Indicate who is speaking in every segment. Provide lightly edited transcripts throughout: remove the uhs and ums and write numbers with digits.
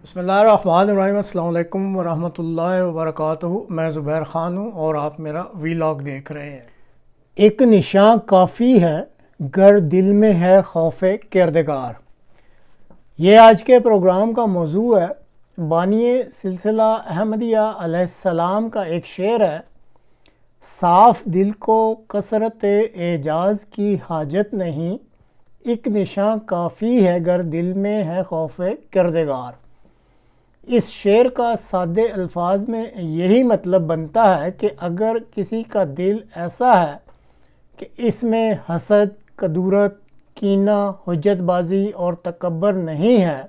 Speaker 1: بسم اللہ الرحمن الرحیم۔ السلام علیکم ورحمۃ اللہ وبرکاتہ۔ میں زبیر خان ہوں اور آپ میرا ویلاگ دیکھ رہے ہیں۔ ایک نشاں کافی ہے گر دل میں ہے خوف کردگار، یہ آج کے پروگرام کا موضوع ہے۔ بانی سلسلہ احمدیہ علیہ السلام کا ایک شعر ہے: صاف دل کو کثرت اعجاز کی حاجت نہیں، ایک نشاں کافی ہے گر دل میں ہے خوف کردگار۔ اس شعر کا سادے الفاظ میں یہی مطلب بنتا ہے کہ اگر کسی کا دل ایسا ہے کہ اس میں حسد، کدورت، کینہ، حجت بازی اور تکبر نہیں ہے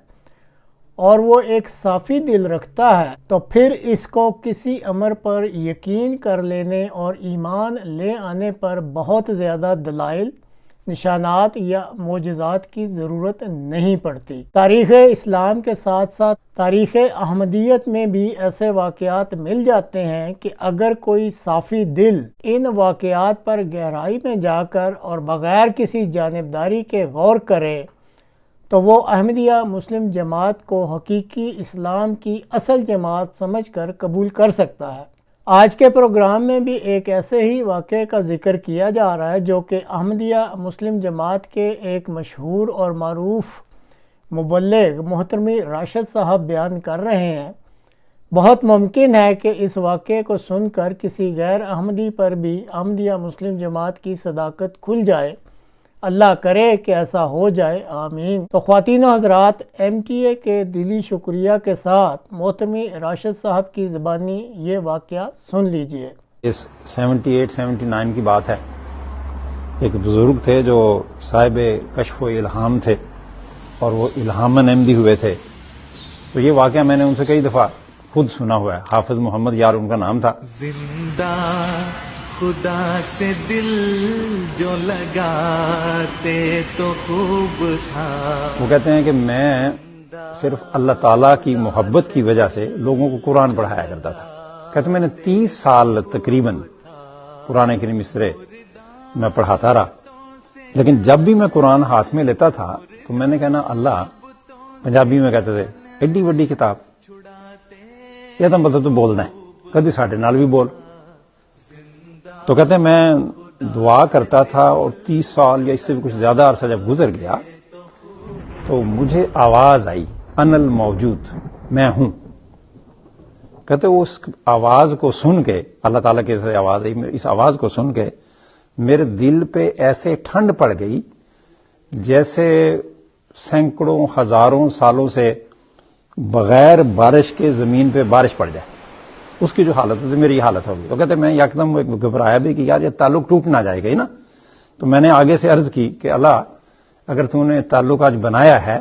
Speaker 1: اور وہ ایک صافی دل رکھتا ہے، تو پھر اس کو کسی امر پر یقین کر لینے اور ایمان لے آنے پر بہت زیادہ دلائل، نشانات یا معجزات کی ضرورت نہیں پڑتی۔ تاریخ اسلام کے ساتھ ساتھ تاریخ احمدیت میں بھی ایسے واقعات مل جاتے ہیں کہ اگر کوئی صافی دل ان واقعات پر گہرائی میں جا کر اور بغیر کسی جانبداری کے غور کرے تو وہ احمدیہ مسلم جماعت کو حقیقی اسلام کی اصل جماعت سمجھ کر قبول کر سکتا ہے۔ آج کے پروگرام میں بھی ایک ایسے ہی واقعے کا ذکر کیا جا رہا ہے جو کہ احمدیہ مسلم جماعت کے ایک مشہور اور معروف مبلغ محترم راشد صاحب بیان کر رہے ہیں۔ بہت ممکن ہے کہ اس واقعے کو سن کر کسی غیر احمدی پر بھی احمدیہ مسلم جماعت کی صداقت کھل جائے۔ اللہ کرے کہ ایسا ہو جائے، آمین۔ تو خواتین و حضرات، MTA کے دلی شکریہ کے ساتھ محترم راشد صاحب کی زبانی یہ واقعہ سن لیجئے۔
Speaker 2: اس 78-79 کی بات ہے۔ ایک بزرگ تھے جو صاحب کشف و الہام تھے اور وہ الہاماً احمدی ہوئے تھے۔ تو یہ واقعہ میں نے ان سے کئی دفعہ خود سنا ہوا ہے۔ حافظ محمد یار ان کا نام تھا۔
Speaker 3: زندہ خدا سے دل جو لگاتے تو خوب تھا۔
Speaker 2: وہ کہتے ہیں کہ میں صرف اللہ تعالیٰ کی محبت کی وجہ سے لوگوں کو قرآن پڑھایا کرتا تھا۔ کہتے ہیں میں نے 30 سال تقریباً قرآن کریم اس طرح میں پڑھاتا رہا، لیکن جب بھی میں قرآن ہاتھ میں لیتا تھا تو میں نے کہنا اللہ، پنجابی میں کہتے تھے، ایڈی وڈی کتاب یہ تو مطلب تو بولنا ہے، کدی ساڈے نال بھی بول۔ تو کہتے ہیں میں دعا کرتا تھا اور 30 سال یا اس سے بھی کچھ زیادہ عرصہ جب گزر گیا تو مجھے آواز آئی، انا الموجود، میں ہوں۔ کہتے اس آواز کو سن کے، اللہ تعالیٰ کی آواز آئی، اس آواز کو سن کے میرے دل پہ ایسے ٹھنڈ پڑ گئی جیسے سینکڑوں ہزاروں سالوں سے بغیر بارش کے زمین پہ بارش پڑ جائے، اس کی جو حالت ہے میری حالت ہوگی۔ تو کہتے میں یکدم گھبرایا بھی کہ یار یہ تعلق ٹوٹ نہ جائے گا نا۔ تو میں نے آگے سے عرض کی کہ اللہ، اگر تو نے تعلق آج بنایا ہے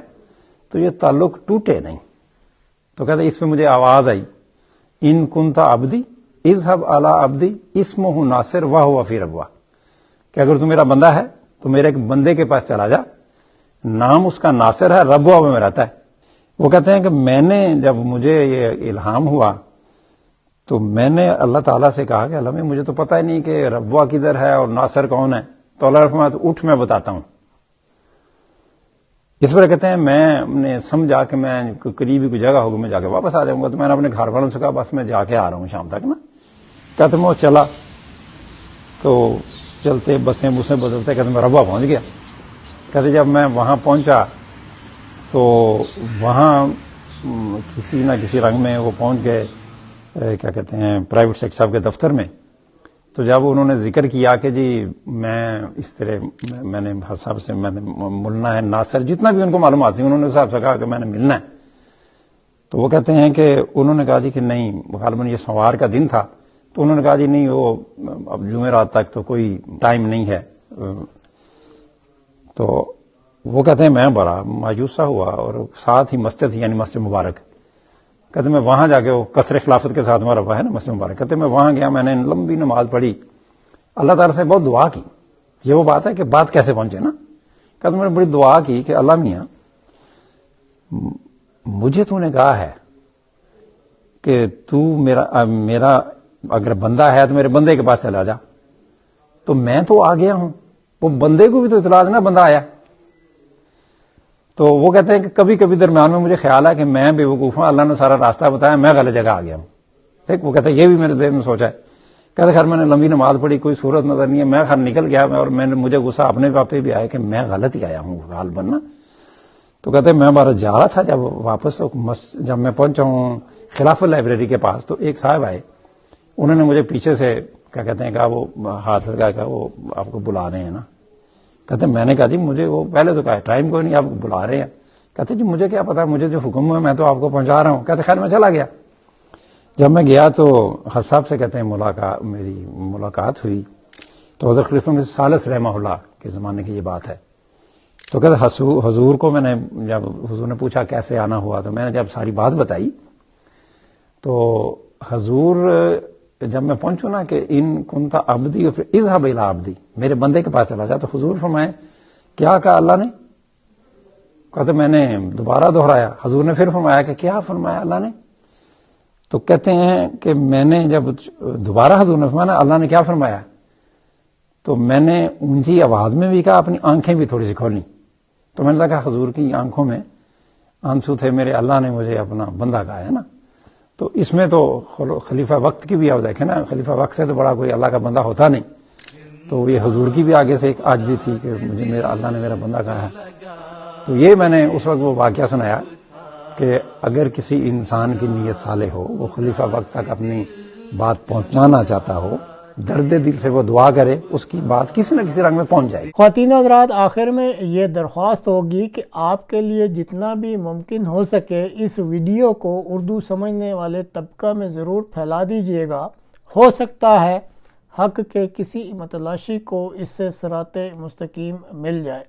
Speaker 2: تو یہ تعلق ٹوٹے نہیں۔ تو کہتے اس پہ مجھے آواز آئی، ان کنتا عبدی اذهب علی عبدی اسمہ ناصر وہو فی ربوہ، کہ اگر تو میرا بندہ ہے تو میرے ایک بندے کے پاس چلا جا، نام اس کا ناصر ہے، ربوہ میں رہتا ہے۔ وہ کہتے ہیں کہ میں نے جب مجھے یہ الہام ہوا تو میں نے اللہ تعالیٰ سے کہا کہ اللہ مجھے تو پتہ ہی نہیں کہ ربوہ کدھر ہے اور ناصر کون ہے۔ تو اللہ رحمہ تو اٹھ میں بتاتا ہوں۔ اس پر کہتے ہیں میں نے سمجھا کہ میں قریبی کوئی جگہ ہوگی، میں جا کے واپس آ جاؤں گا، تو میں نے اپنے گھر والوں سے کہا بس میں جا کے آ رہا ہوں شام تک نا۔ کہتے میں وہ چلا، تو چلتے بسیں بدلتے، کہتے میں ربوہ پہنچ گیا۔ کہتے جب میں وہاں پہنچا تو وہاں کسی نہ کسی رنگ میں وہ پہنچ گئے، کیا کہتے ہیں، پرائیویٹ سیکٹر صاحب کے دفتر میں۔ تو جب انہوں نے ذکر کیا کہ جی میں اس طرح میں نے صاحب سے میں نے ملنا ہے، ناصر جتنا بھی ان کو معلومات تھی انہوں نے صاحب سے کہا کہ میں نے ملنا ہے۔ تو وہ کہتے ہیں کہ انہوں نے کہا جی کہ نہیں، غالباً یہ سوار کا دن تھا، تو انہوں نے کہا جی نہیں، وہ اب جمعرات تک تو کوئی ٹائم نہیں ہے۔ تو وہ کہتے ہیں میں بڑا مایوس سا ہوا، اور ساتھ ہی مسجد یعنی مسجد مبارک، کہتے میں وہاں جا کے، وہ قصر خلافت کے ساتھ ہمارا ہے نا مسجد مبارک، کہتے میں وہاں گیا، میں نے لمبی نماز پڑھی، اللہ تعالیٰ سے بہت دعا کی۔ یہ وہ بات ہے کہ بات کیسے پہنچے نا۔ کہتے میں نے بڑی دعا کی کہ اللہ میاں، مجھے تو نے کہا ہے کہ تو میرا اگر بندہ ہے تو میرے بندے کے پاس چلا جا، تو میں تو آ گیا ہوں، وہ بندے کو بھی تو اطلاع دینا بندہ آیا۔ تو وہ کہتے ہیں کہ کبھی کبھی درمیان میں مجھے خیال ہے کہ میں بے وقوف ہوں, اللہ نے سارا راستہ بتایا, میں غلط جگہ آ گیا ہوں. ٹھیک, وہ کہتے ہیں یہ بھی میرے ذہن میں سوچا ہے. کہتے خیر میں نے لمبی نماز پڑھی, کوئی صورت نظر نہیں ہے, میں خیر نکل گیا, اور مجھے غصہ اپنے پہ بھی آیا کہ میں غلط ہی آیا ہوں غالباً بننا. تو کہتے ہیں میں بارہ جا رہا تھا جب واپس, تو جب میں پہنچا ہوں خلافت لائبریری کے پاس, تو ایک صاحب آئے, انہوں نے مجھے پیچھے سے کیا کہتے ہیں کہا, وہ ہاتھ لگا کہ وہ آپ کو بلا رہے ہیں نا. کہتے ہیں میں نے کہا جی مجھے وہ پہلے تو کہا ٹائم کوئی نہیں, آپ بلا رہے ہیں. کہتے جی مجھے کیا پتا, مجھے جو حکم ہوا میں تو آپ کو پہنچا رہا ہوں. کہتے خیر میں چلا گیا. جب میں گیا تو حضرت صاحب سے کہتے ہیں میری ملاقات ہوئی, تو حضرت خلیفہ مسیح ثالث رحمہ اللہ کے زمانے کی یہ بات ہے. تو کہتے حضور کو میں نے, جب حضور نے پوچھا کیسے آنا ہوا, تو میں نے جب ساری بات بتائی, تو حضور جب میں پہنچوں نا کہ ان کنتا عبدی اور پھر اذهب الی عبدی, میرے بندے کے پاس چلا جا, تو حضور فرمائے کیا کہا اللہ نے؟ کہتے میں نے دوبارہ دہرایا. حضور نے پھر فرمایا کہ کیا فرمایا اللہ نے؟ تو کہتے ہیں کہ میں نے جب دوبارہ حضور نے فرمایا اللہ نے کیا فرمایا, تو میں نے اونچی آواز میں بھی کہا, اپنی آنکھیں بھی تھوڑی سی کھولی. تو میں نے کہا حضور کی آنکھوں میں آنسو تھے, میرے اللہ نے مجھے اپنا بندہ کہا ہے نا. تو اس میں تو خلیفہ وقت کی بھی آپ دیکھیں نا, خلیفہ وقت سے تو بڑا کوئی اللہ کا بندہ ہوتا نہیں. تو یہ حضور کی بھی آگے سے ایک عاجزی تھی کہ مجھے اللہ نے میرا بندہ کہا ہے. تو یہ میں نے اس وقت وہ واقعہ سنایا کہ اگر کسی انسان کی نیت صالح ہو, وہ خلیفہ وقت تک اپنی بات پہنچانا چاہتا ہو, درد دل سے وہ دعا کرے, اس کی بات کسی نہ کسی رنگ میں پہنچ جائے گی.
Speaker 1: خواتین حضرات, آخر میں یہ درخواست ہوگی کہ آپ کے لیے جتنا بھی ممکن ہو سکے اس ویڈیو کو اردو سمجھنے والے طبقہ میں ضرور پھیلا دیجئے گا. ہو سکتا ہے حق کے کسی متلاشی کو اس سے صراط مستقیم مل جائے.